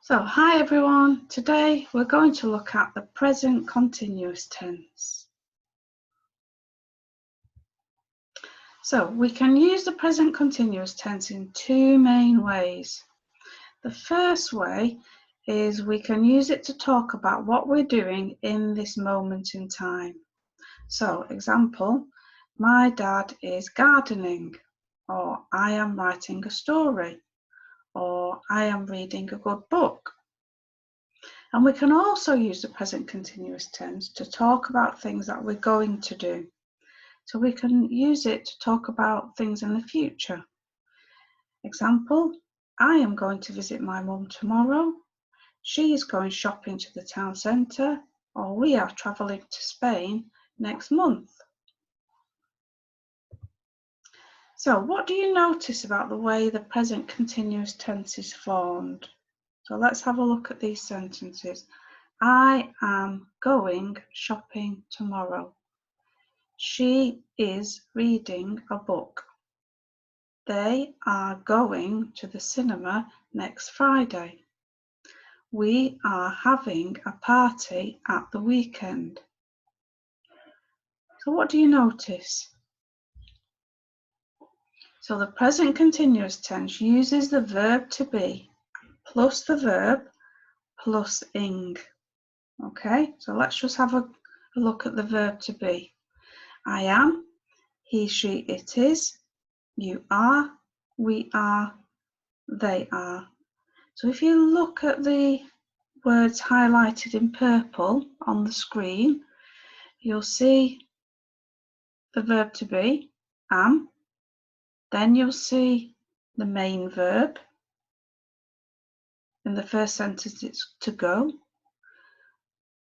So, hi everyone. Today we're going to look at the present continuous tense. So, we can use the present continuous tense in two main ways. The first way is we can use it to talk about what we're doing in this moment in time. So, example, my dad is gardening, or I am writing a story, or I am reading a good book. And we can also use the present continuous tense to talk about things that we're going to do. So we can use it to talk about things in the future. Example, I am going to visit my mum tomorrow. She is going shopping to the town centre, or we are travelling to Spain next month. So what do you notice about the way the present continuous tense is formed? So let's have a look at these sentences. I am going shopping tomorrow. She is reading a book. They are going to the cinema next Friday. We are having a party at the weekend. So what do you notice? So the present continuous tense uses the verb to be plus the verb plus ing. Okay, so let's just have a look at the verb to be. I am, he, she, it is, you are, we are, they are. So if you look at the words highlighted in purple on the screen, you'll see the verb to be, am, then you'll see the main verb. In the first sentence it's to go,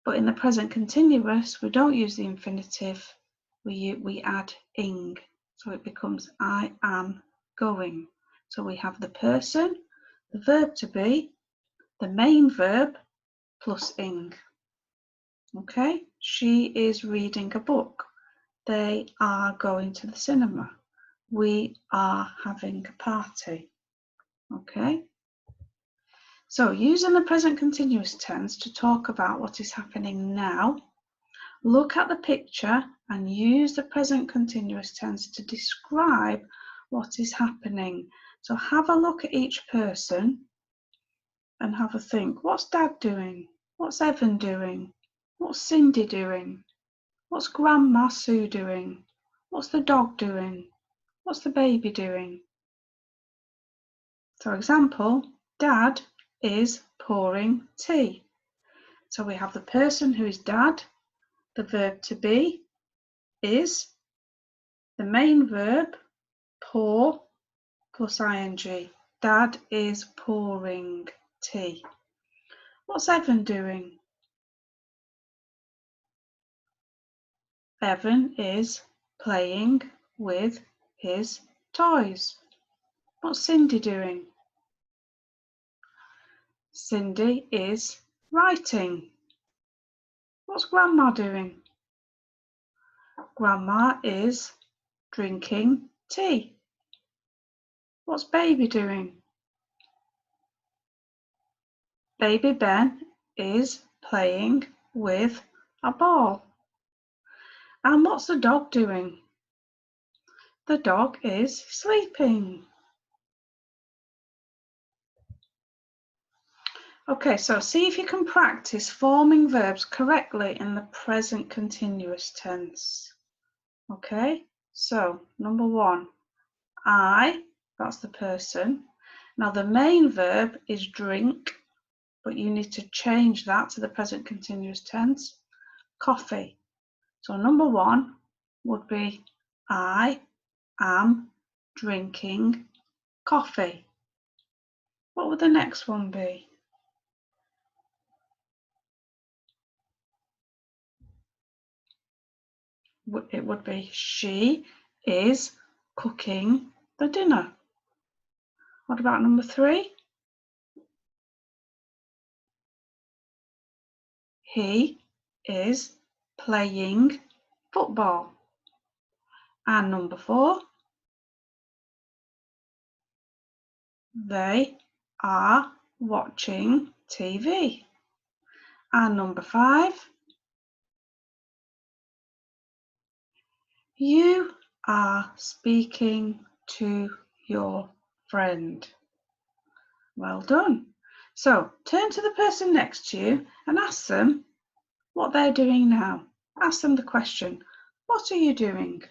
but in the present continuous we don't use the infinitive, we add ing, so it becomes I am going. So we have the person, the verb to be, the main verb plus ing. Okay, she is reading a book. They are going to the cinema. We are having a party. Okay, so using the present continuous tense to talk about what is happening now, look at the picture and use the present continuous tense to describe what is happening. So have a look at each person and have a think. What's Dad doing? What's Evan doing? What's Cindy doing? What's Grandma Sue doing? What's the dog doing? What's the baby doing? So example, Dad is pouring tea. So we have the person who is Dad, the verb to be is, the main verb pour plus ing. Dad is pouring tea. What's Evan doing? Evan is playing with his toys. What's Cindy doing? Cindy is writing. What's Grandma doing? Grandma is drinking tea. What's Baby doing? Baby Ben is playing with a ball. And what's the dog doing? The dog is sleeping. Okay, so see if you can practice forming verbs correctly in the present continuous tense. Okay, so number one, I, that's the person. Now the main verb is drink, but you need to change that to the present continuous tense, coffee. So number one would be I am drinking coffee. What would the next one be? It would be she is cooking the dinner. What about number three? He is playing football. And number four, they are watching TV. And number 5, you are speaking to your friend. Well done. So turn to the person next to you and ask them what they're doing now. Ask them the question, what are you doing?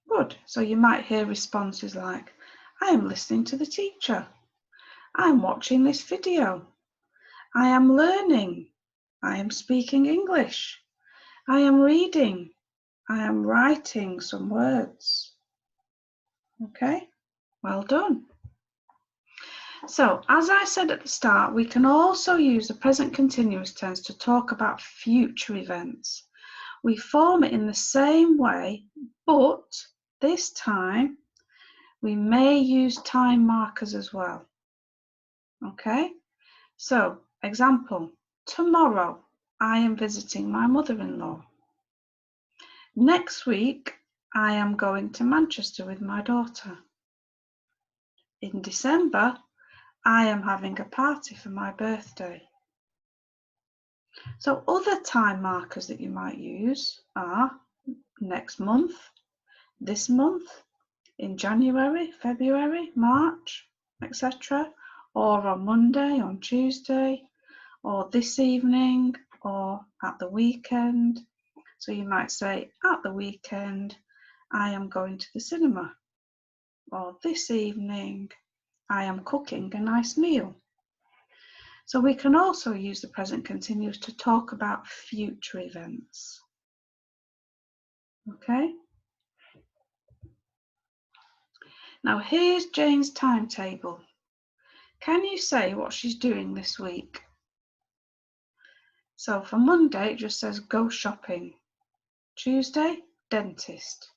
Good. So you might hear responses like, I am listening to the teacher. I'm watching this video. I am learning. I am speaking English. I am reading. I am writing some words. Okay, well done. So, as I said at the start, we can also use the present continuous tense to talk about future events. We form it in the same way, but this time we may use time markers as well. Okay, so example, tomorrow I am visiting my mother-in-law. Next week I am going to Manchester with my daughter. In December I am having a party for my birthday. So other time markers that you might use are next month, this month, in January, February, March, etc. Or on Monday, on Tuesday, or this evening, or at the weekend. So you might say, at the weekend, I am going to the cinema. Or this evening, I am cooking a nice meal. So we can also use the present continuous to talk about future events. Okay? Now here's Jane's timetable. Can you say what she's doing this week? So for Monday, it just says go shopping. Tuesday, dentist.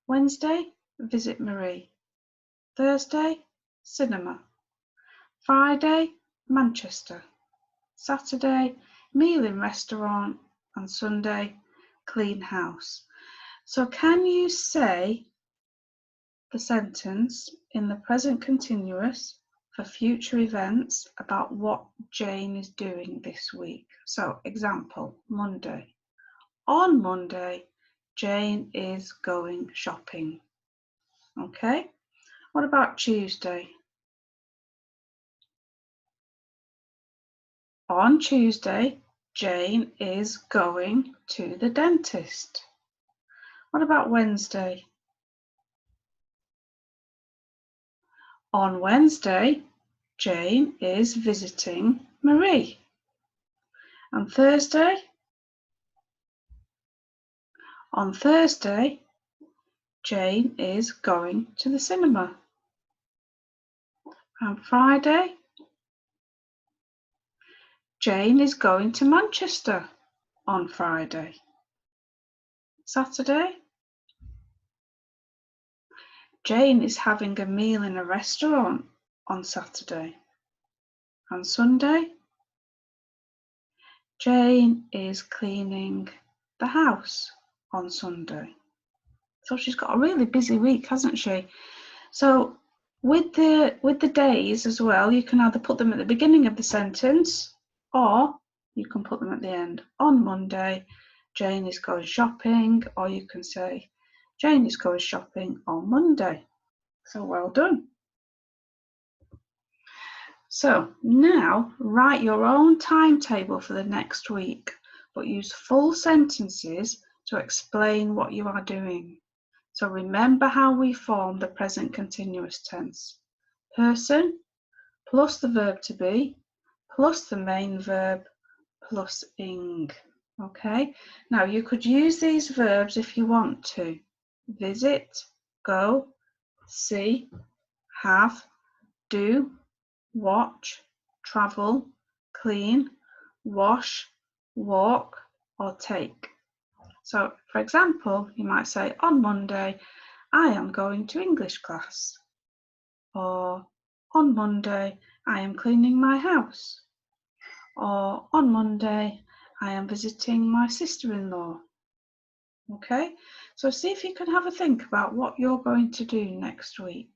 Wednesday, visit Marie. Thursday, cinema. Friday, Manchester. Saturday, meal in restaurant. And Sunday, clean house. So can you say the sentence in the present continuous for future events about what Jane is doing this week? So example, Monday. On Monday, Jane is going shopping. Okay, what about Tuesday? On Tuesday, Jane is going to the dentist. What about Wednesday? On Wednesday, Jane is visiting Marie. And Thursday? On Thursday, Jane is going to the cinema. And Friday, Jane is going to Manchester on Friday. Saturday, Jane is having a meal in a restaurant on Saturday. And Sunday, Jane is cleaning the house on Sunday. So she's got a really busy week, hasn't she? So with the days as well, you can either put them at the beginning of the sentence or you can put them at the end. On Monday, Jane is going shopping, or you can say Jane is going shopping on Monday. So well done. So now write your own timetable for the next week, but use full sentences to explain what you are doing. So remember how we form the present continuous tense. Person plus the verb to be plus the main verb plus ing. Okay, now you could use these verbs if you want to. Visit, go, see, have, do, watch, travel, clean, wash, walk, or take. So, for example, you might say, on Monday, I am going to English class. Or, on Monday, I am cleaning my house. Or, on Monday, I am visiting my sister-in-law. Okay, So see if you can have a think about what you're going to do next week.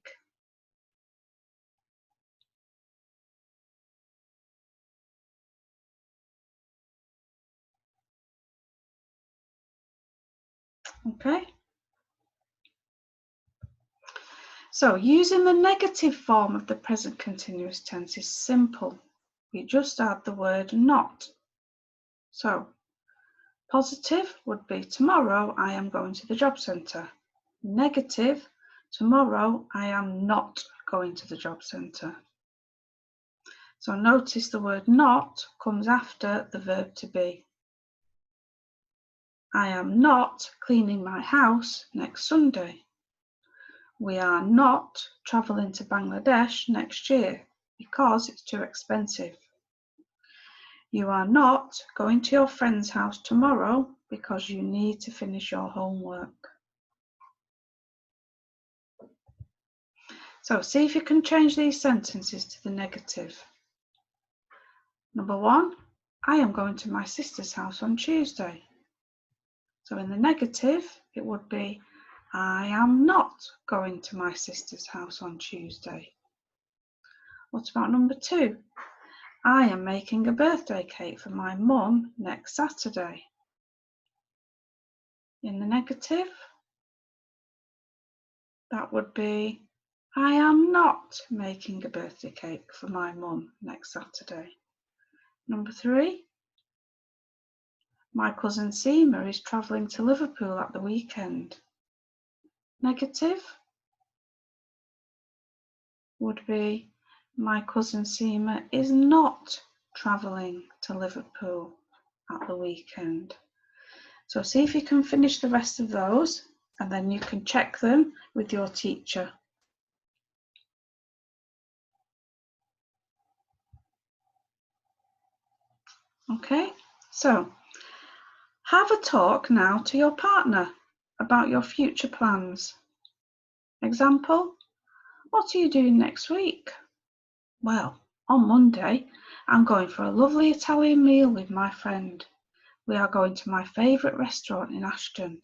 Okay. So using the negative form of the present continuous tense is simple. We just add the word not. So positive would be tomorrow I am going to the job centre. Negative, tomorrow I am not going to the job centre. So notice the word not comes after the verb to be. I am not cleaning my house next Sunday. We are not travelling to Bangladesh next year because it's too expensive. You are not going to your friend's house tomorrow because you need to finish your homework. So see if you can change these sentences to the negative. Number 1, I am going to my sister's house on Tuesday. So in the negative, it would be, I am not going to my sister's house on Tuesday. What about number 2? I am making a birthday cake for my mum next Saturday. In the negative, that would be, I am not making a birthday cake for my mum next Saturday. Number 3, my cousin Seema is travelling to Liverpool at the weekend. Negative would be, my cousin Seema is not travelling to Liverpool at the weekend. So see if you can finish the rest of those and then you can check them with your teacher. Okay, so have a talk now to your partner about your future plans. Example, what are you doing next week? Well, on Monday, I'm going for a lovely Italian meal with my friend. We are going to my favourite restaurant in Ashton.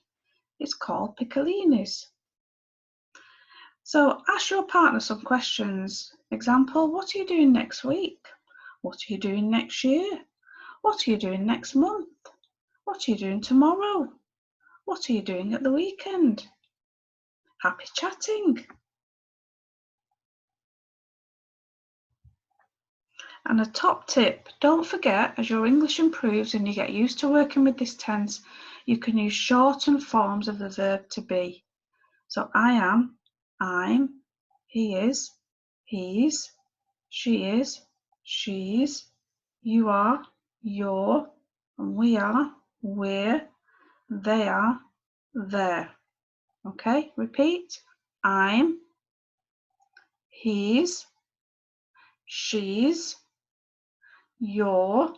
It's called Piccolini's. So ask your partner some questions. Example, what are you doing next week? What are you doing next year? What are you doing next month? What are you doing tomorrow? What are you doing at the weekend? Happy chatting. And a top tip, don't forget, as your English improves and you get used to working with this tense, you can use shortened forms of the verb to be. So I am, I'm, he is, he's, she is, she's, you are, you're, and we are, we're, they are, they're. Okay, repeat. I'm, he's, she's, you're,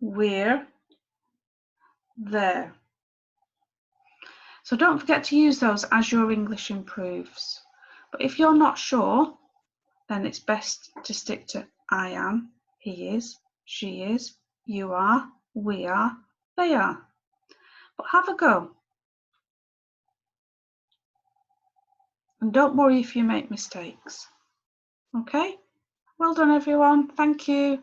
we're, there. So don't forget to use those as your English improves. But if you're not sure, then it's best to stick to I am, he is, she is, you are, we are, they are. But have a go. And don't worry if you make mistakes. Okay? Well done, everyone. Thank you.